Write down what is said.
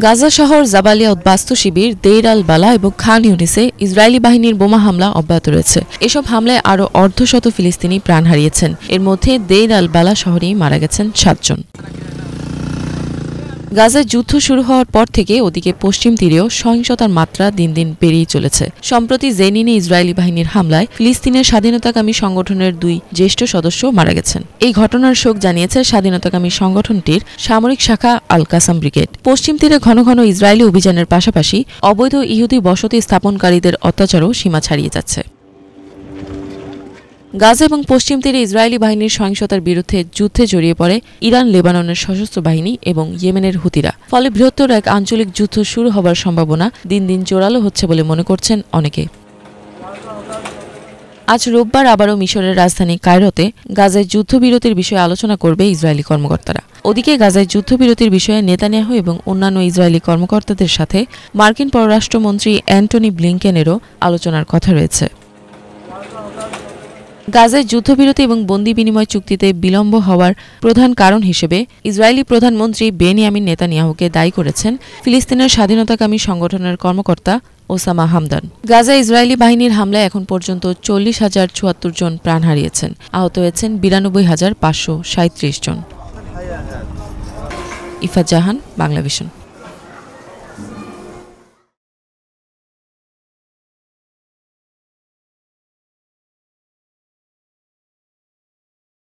গাজা শহর জাবালিয়া উদ্বাস্তু শিবির, দেইর আল বালা এবং খান ইউনিসে ইসরায়েলি বাহিনীর বোমা হামলা অব্যাহত রয়েছে। এসব হামলায় আরও অর্ধশত ফিলিস্তিনি প্রাণ হারিয়েছেন। এর মধ্যে দেইর আল বালা শহরেই মারা গেছেন ৭ জন। গাজায় যুদ্ধ শুরু হওয়ার পর থেকে ওদিকে পশ্চিম তীরেও সহিংসতার মাত্রা দিন দিন বেড়েই চলেছে। সম্প্রতি জেনিনে ইসরায়েলি বাহিনীর হামলায় ফিলিস্তিনের স্বাধীনতাকামী সংগঠনের 2 জ্যেষ্ঠ সদস্য মারা গেছেন। এই ঘটনার শোক জানিয়েছে স্বাধীনতাকামী সংগঠনটির সামরিক শাখা আল কাসাম ব্রিগেড। পশ্চিম তীরে ঘন ঘন ইসরায়েলি অভিযানের পাশাপাশি অবৈধ ইহুদি বসতি স্থাপনকারীদের অত্যাচারও সীমা ছাড়িয়ে যাচ্ছে। গাজা এবং পশ্চিম তীরে ইসরায়েলি বাহিনীর সহিংসতার বিরুদ্ধে যুদ্ধে জড়িয়ে পড়ে ইরান, লেবাননের সশস্ত্র বাহিনী এবং ইয়েমেনের হুতিরা। ফলে বৃহত্তর এক আঞ্চলিক যুদ্ধ শুরু হবার সম্ভাবনা দিন দিন জোরালো হচ্ছে বলে মনে করছেন অনেকে। আজ রোববার আবারও মিশরের রাজধানী কায়রোতে গাজায় যুদ্ধবিরতির বিষয়ে আলোচনা করবে ইসরায়েলি কর্মকর্তারা। ওদিকে গাজায় যুদ্ধবিরতির বিষয়ে নেতানিয়াহু এবং অন্যান্য ইসরায়েলি কর্মকর্তাদের সাথে মার্কিন পররাষ্ট্রমন্ত্রী অ্যান্টনি ব্লিংকেনেরও আলোচনার কথা রয়েছে। গাজায় যুদ্ধবিরতি এবং বন্দি বিনিময় চুক্তিতে বিলম্ব হওয়ার প্রধান কারণ হিসেবে ইসরায়েলি প্রধানমন্ত্রী বেনিয়ামিন নেতানিয়াহুকে দায়ী করেছেন ফিলিস্তিনের স্বাধীনতাকামী সংগঠনের কর্মকর্তা ওসামা হামদান। গাজায় ইসরায়েলি বাহিনীর হামলায় এখন পর্যন্ত 40,074 জন প্রাণ হারিয়েছেন। আহত হয়েছেন 92,537 জন। ইফাত জাহান, বাংলাভিশন।